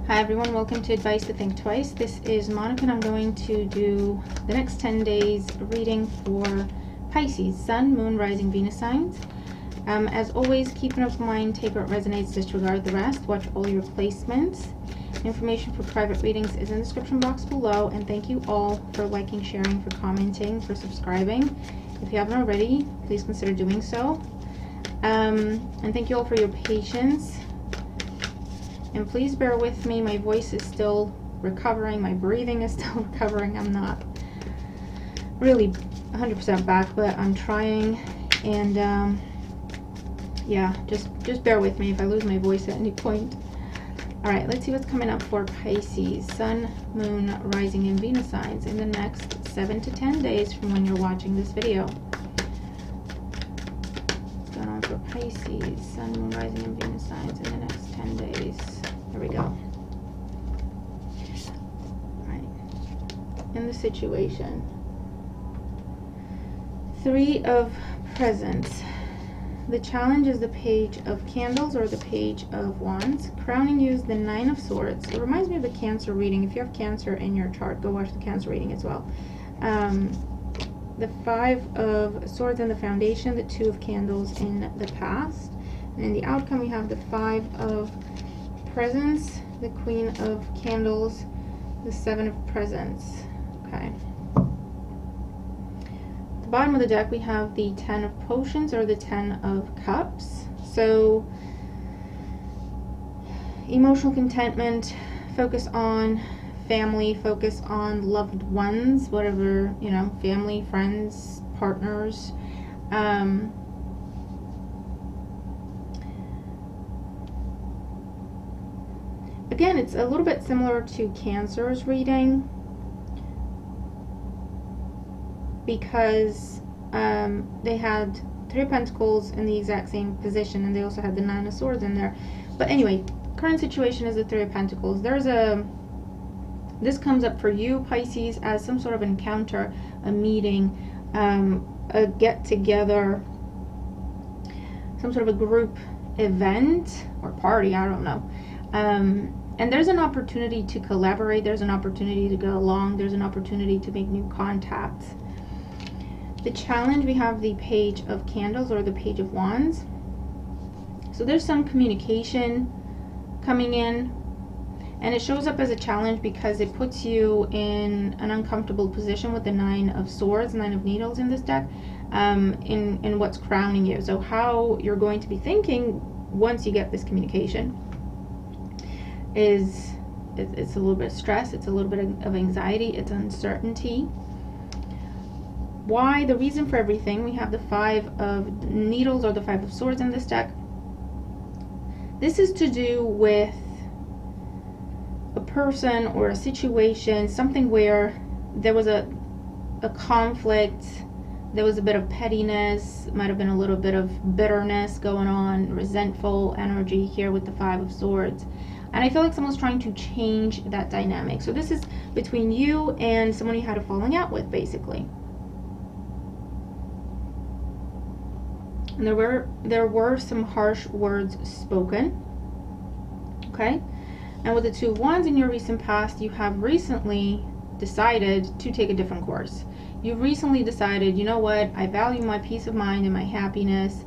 Hi everyone, welcome to Advice to Think Twice. This is Monica and I'm going to do the next 10 days reading for Pisces, Sun, Moon, Rising, Venus signs. As always, keep an open mind, take what resonates, disregard the rest, watch all your placements. Information for private readings is in the description box below, and thank you all for liking, sharing, for commenting, for subscribing. If you haven't already, please consider doing so. And thank you all for your patience. And please bear with me, my voice is still recovering, my breathing is still recovering. I'm not really 100% back, but I'm trying. And yeah, just bear with me if I lose my voice at any point. Alright, let's see what's coming up for Pisces, Sun, Moon, Rising, and Venus signs in the next 7 to 10 days from when you're watching this video. What's going on for Pisces, Sun, Moon, Rising, and Venus signs in the next 10 days? There we go. Alright. In the situation. 3 of Presents. The challenge is the Page of Candles or the Page of Wands. Crowning you is the 9 of Swords. It reminds me of the Cancer reading. If you have Cancer in your chart, go watch the Cancer reading as well. The 5 of Swords in the foundation, the 2 of Candles in the past. And in the outcome, we have the 5 of Presents, the Queen of Candles, the 7 of Presents. Okay. At the bottom of the deck, we have the 10 of Potions or the 10 of Cups. So, emotional contentment, focus on family, focus on loved ones, whatever, you know, family, friends, partners. Again, it's a little bit similar to Cancer's reading because they had 3 of Pentacles in the exact same position, and they also had the 9 of Swords in there. But anyway, current situation is the 3 of Pentacles. This comes up for you, Pisces, as some sort of encounter, a meeting, a get-together, some sort of a group event or party, I don't know. And there's an opportunity to collaborate, there's an opportunity to go along, there's an opportunity to make new contacts. The challenge, we have the Page of Candles or the Page of Wands. So there's some communication coming in, and it shows up as a challenge because it puts you in an uncomfortable position with the 9 of Swords, 9 of Needles in this deck, in what's crowning you. So how you're going to be thinking once you get this communication it's a little bit of stress, it's a little bit of anxiety, it's uncertainty. Why? The reason for everything, we have the 5 of Needles or the 5 of Swords in this deck. This is to do with a person or a situation, something where there was a conflict, there was a bit of pettiness, might have been a little bit of bitterness going on, resentful energy here with the 5 of Swords. And I feel like someone's trying to change that dynamic. So this is between you and someone you had a falling out with, basically. And there were some harsh words spoken. Okay? And with the 2 of Wands in your recent past, you have recently decided to take a different course. You've recently decided, you know what, I value my peace of mind and my happiness.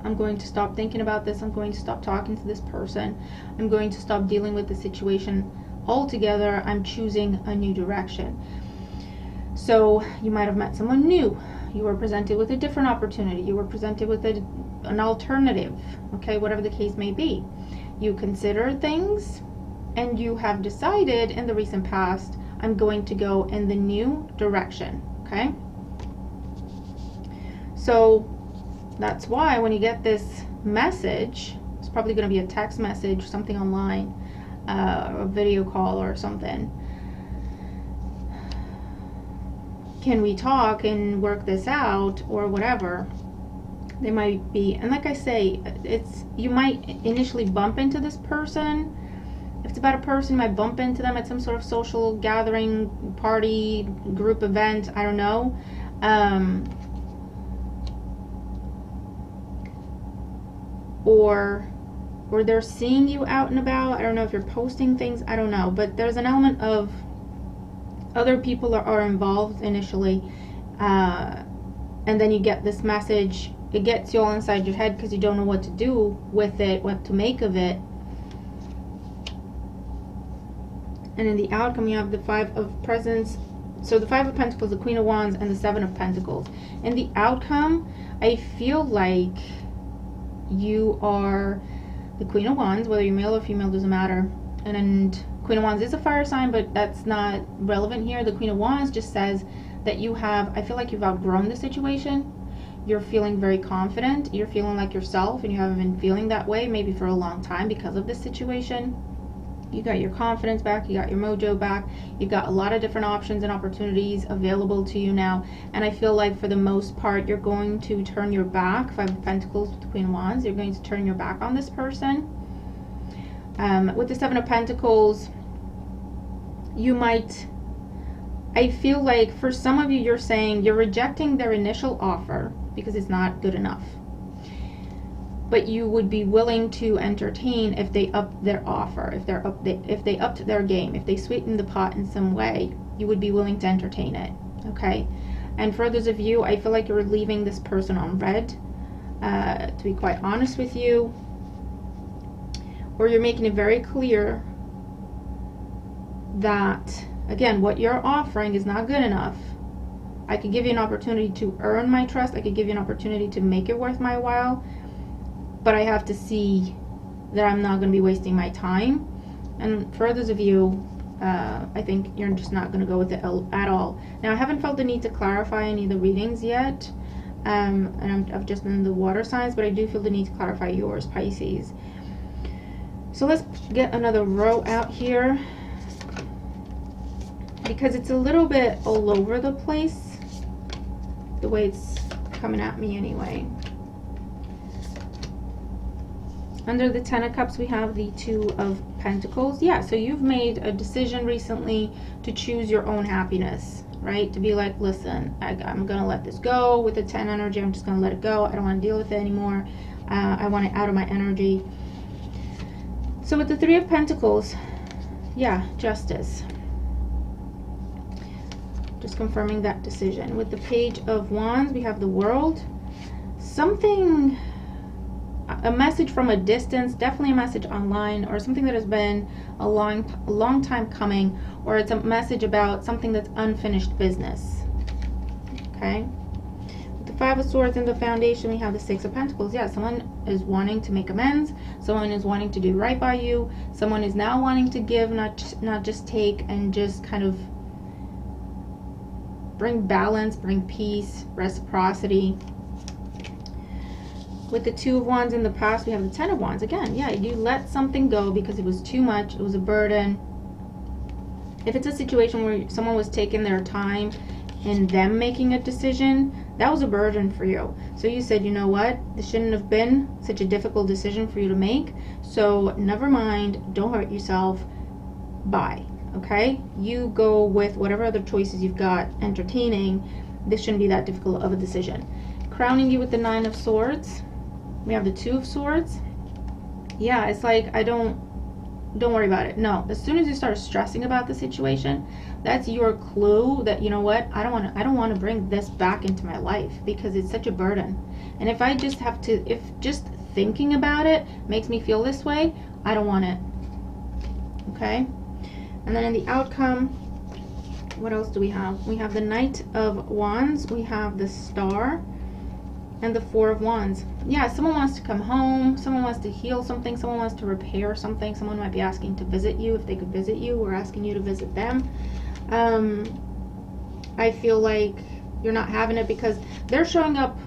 I'm going to stop thinking about this. I'm going to stop talking to this person. I'm going to stop dealing with the situation altogether. I'm choosing a new direction. So you might have met someone new. You were presented with a different opportunity. You were presented with an alternative, okay, whatever the case may be. You consider things and you have decided in the recent past, I'm going to go in the new direction, okay? So that's why when you get this message, it's probably going to be a text message, something online, a video call or something. Can we talk and work this out or whatever? They might be, and like I say, you might initially bump into this person. If it's about a person, you might bump into them at some sort of social gathering, party, group event, I don't know. Or or they're seeing you out and about. I don't know if you're posting things, I don't know, but there's an element of other people are involved initially, and then you get this message. It gets you all inside your head because you don't know what to do with it, what to make of it. And in the outcome, you have the Five of Presents. So the Five of Pentacles, the Queen of Wands, and the Seven of Pentacles. In the outcome, I feel like you are the Queen of Wands, whether you're male or female, doesn't matter. And Queen of Wands is a fire sign, but that's not relevant here. The Queen of Wands just says that you have, I feel like you've outgrown the situation. You're feeling very confident. You're feeling like yourself, and you haven't been feeling that way maybe for a long time because of this situation. You got your confidence back, you got your mojo back, you got a lot of different options and opportunities available to you now. And I feel like for the most part, you're going to turn your back. Five of Pentacles with the Queen of Wands, you're going to turn your back on this person. With the Seven of Pentacles, you might, I feel like for some of you, you're saying you're rejecting their initial offer because it's not good enough. But you would be willing to entertain if they upped their offer, if they upped their game, if they sweetened the pot in some way, you would be willing to entertain it, okay? And for others of you, I feel like you're leaving this person on red, to be quite honest with you, or you're making it very clear that, again, what you're offering is not good enough. I could give you an opportunity to earn my trust. I could give you an opportunity to make it worth my while. But I have to see that I'm not going to be wasting my time. And for others of you, I think you're just not going to go with it at all. Now, I haven't felt the need to clarify any of the readings yet. And I've just been the water signs, but I do feel the need to clarify yours, Pisces. So let's get another row out here, because it's a little bit all over the place, the way it's coming at me anyway. Under the Ten of Cups, we have the Two of Pentacles. Yeah, so you've made a decision recently to choose your own happiness, right? To be like, listen, I'm going to let this go with the 10 energy. I'm just going to let it go. I don't want to deal with it anymore. I want it out of my energy. So with the Three of Pentacles, yeah, justice. Just confirming that decision. With the Page of Wands, we have the World. Something... a message from a distance, definitely a message online, or something that has been a long time coming, or it's a message about something that's unfinished business. Okay, with the Five of Swords in the foundation, we have the Six of Pentacles. Yeah, someone is wanting to make amends, someone is wanting to do right by you, someone is now wanting to give, not just take, and just kind of bring balance, bring peace, reciprocity. With the Two of Wands in the past, we have the Ten of Wands. Again, yeah, you let something go because it was too much. It was a burden. If it's a situation where someone was taking their time in them making a decision, that was a burden for you. So you said, you know what? This shouldn't have been such a difficult decision for you to make. So never mind. Don't hurt yourself. Bye. Okay? You go with whatever other choices you've got entertaining. This shouldn't be that difficult of a decision. Crowning you with the Nine of Swords. We have the Two of Swords. Yeah, it's like, don't worry about it. No, as soon as you start stressing about the situation, that's your clue that, you know what, I don't want to bring this back into my life because it's such a burden. And if I just have to, if just thinking about it makes me feel this way, I don't want it. Okay? And then in the outcome, what else do we have? We have the Knight of Wands. We have the Star. And the Four of Wands. Yeah, someone wants to come home. Someone wants to heal something. Someone wants to repair something. Someone might be asking to visit you, if they could visit you, or asking you to visit them. I feel like you're not having it because they're showing up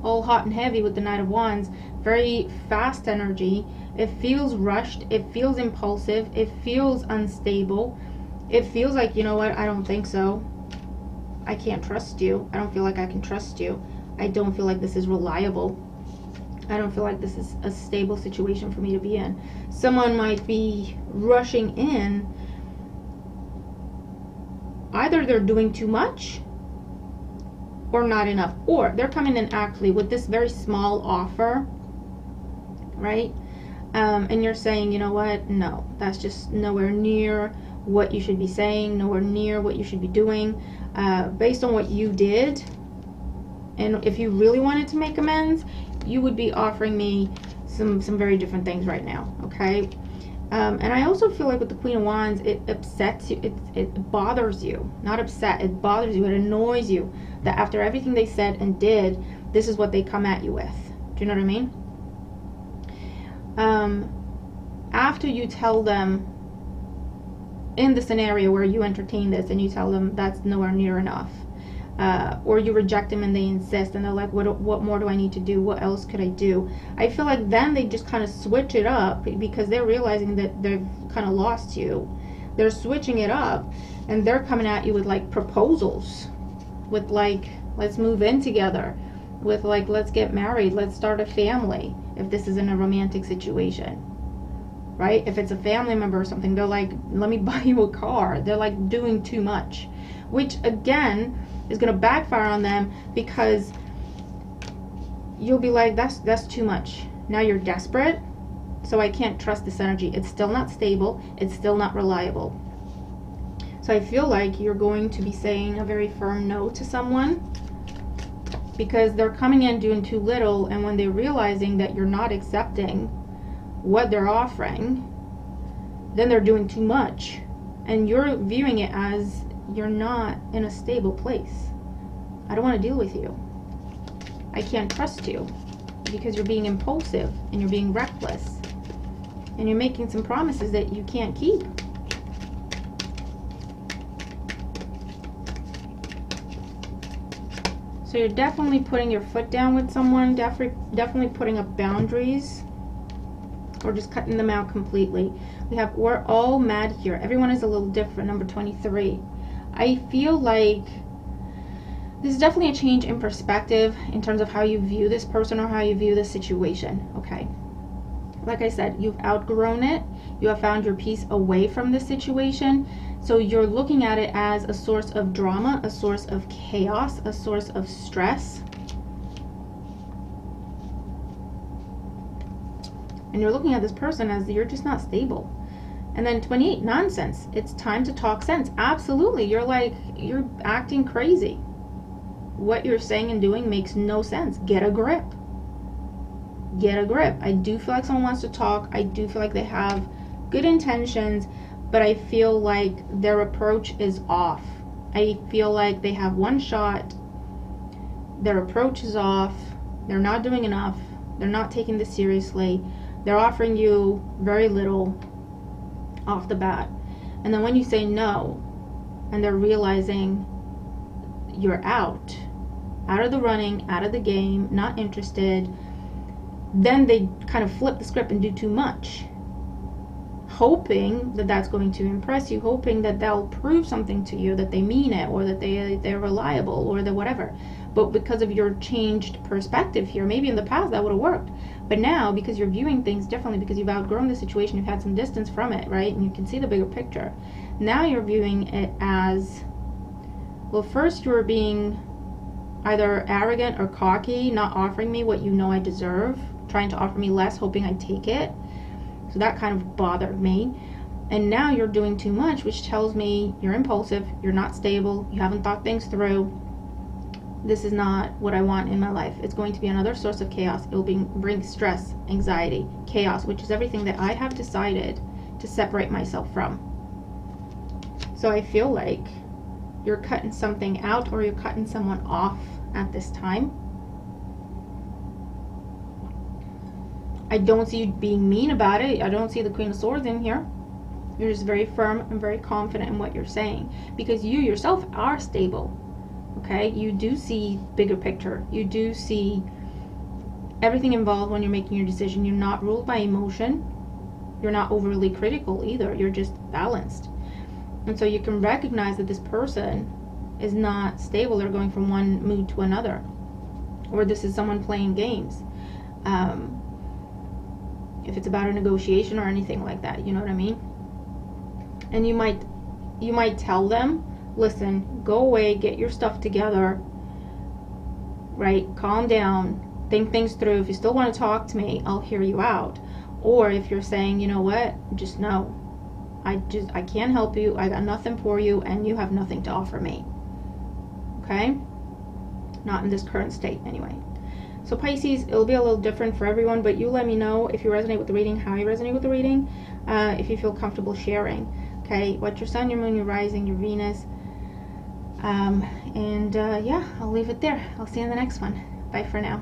all hot and heavy with the Knight of Wands. Very fast energy. It feels rushed. It feels impulsive. It feels unstable. It feels like, you know what, I don't think so. I can't trust you. I don't feel like I can trust you. I don't feel like this is reliable. I don't feel like this is a stable situation for me to be in. Someone might be rushing in. Either they're doing too much or not enough. Or they're coming in actually with this very small offer, right? and you're saying, you know what, no, that's just nowhere near what you should be saying, nowhere near what you should be doing, based on what you did. And if you really wanted to make amends, you would be offering me some very different things right now, okay? And I also feel like with the Queen of Wands, it upsets you, it bothers you. Not upset, it bothers you, it annoys you that after everything they said and did, this is what they come at you with. Do you know what I mean? After you tell them, in the scenario where you entertain this and you tell them that's nowhere near enough, or you reject them and they insist and they're like, what more do I need to do? What else could I do? I feel like then they just kind of switch it up because they're realizing that they've kind of lost you. They're switching it up and they're coming at you with like proposals, with like, let's move in together, with like, let's get married, let's start a family, if this is in a romantic situation, right? If it's a family member or something, they're like, let me buy you a car. They're like doing too much, which again is going to backfire on them because you'll be like, that's too much. Now you're desperate, so I can't trust this energy. It's still not stable, it's still not reliable. So I feel like you're going to be saying a very firm no to someone because they're coming in doing too little, and when they're realizing that you're not accepting what they're offering, then they're doing too much, and you're viewing it as you're not in a stable place. I don't want to deal with you. I can't trust you because you're being impulsive and you're being reckless and you're making some promises that you can't keep. So you're definitely putting your foot down with someone, definitely putting up boundaries, or just cutting them out completely. We're all mad here. Everyone is a little different. Number 23. I feel like this is definitely a change in perspective in terms of how you view this person or how you view this situation, okay? Like I said, you've outgrown it. You have found your peace away from this situation. So you're looking at it as a source of drama, a source of chaos, a source of stress. And you're looking at this person as you're just not stable. And then 28, nonsense. It's time to talk sense. Absolutely. You're acting crazy. What you're saying and doing makes no sense. Get a grip. Get a grip. I do feel like someone wants to talk. I do feel like they have good intentions, but I feel like their approach is off. I feel like they have one shot. Their approach is off. They're not doing enough. They're not taking this seriously. They're offering you very little off the bat. And then when you say no, and they're realizing you're out of the running, out of the game, not interested, then they kind of flip the script and do too much, hoping that that's going to impress you, hoping that they'll prove something to you, that they mean it, or that they're reliable, or that whatever. But because of your changed perspective here, maybe in the past that would have worked, but now because you're viewing things differently, because you've outgrown the situation, you've had some distance from it, right, and you can see the bigger picture, now you're viewing it as, well, first you were being either arrogant or cocky, not offering me what you know I deserve, trying to offer me less, hoping I'd take it. So that kind of bothered me. And now you're doing too much, which tells me you're impulsive, you're not stable, you haven't thought things through. This is not what I want in my life. It's going to be another source of chaos. It will bring stress, anxiety, chaos, which is everything that I have decided to separate myself from. So I feel like you're cutting something out, or you're cutting someone off at this time. I don't see you being mean about it. I don't see the Queen of Swords in here. You're just very firm and very confident in what you're saying, because you yourself are stable. Okay, you do see bigger picture. You do see everything involved when you're making your decision. You're not ruled by emotion. You're not overly critical either. You're just balanced. And so you can recognize that this person is not stable. They're going from one mood to another. Or this is someone playing games. If it's about a negotiation or anything like that, you know what I mean? And you might tell them, listen, go away, get your stuff together, right? Calm down, think things through. If you still want to talk to me, I'll hear you out. Or if you're saying, you know what, just no, I can't help you, I got nothing for you, and you have nothing to offer me. Okay? Not in this current state anyway. So Pisces, it'll be a little different for everyone, but you let me know if you resonate with the reading, how you resonate with the reading, if you feel comfortable sharing. Okay, what's your sun, your moon, your rising, your Venus. Yeah, I'll leave it there. I'll see you in the next one. Bye for now.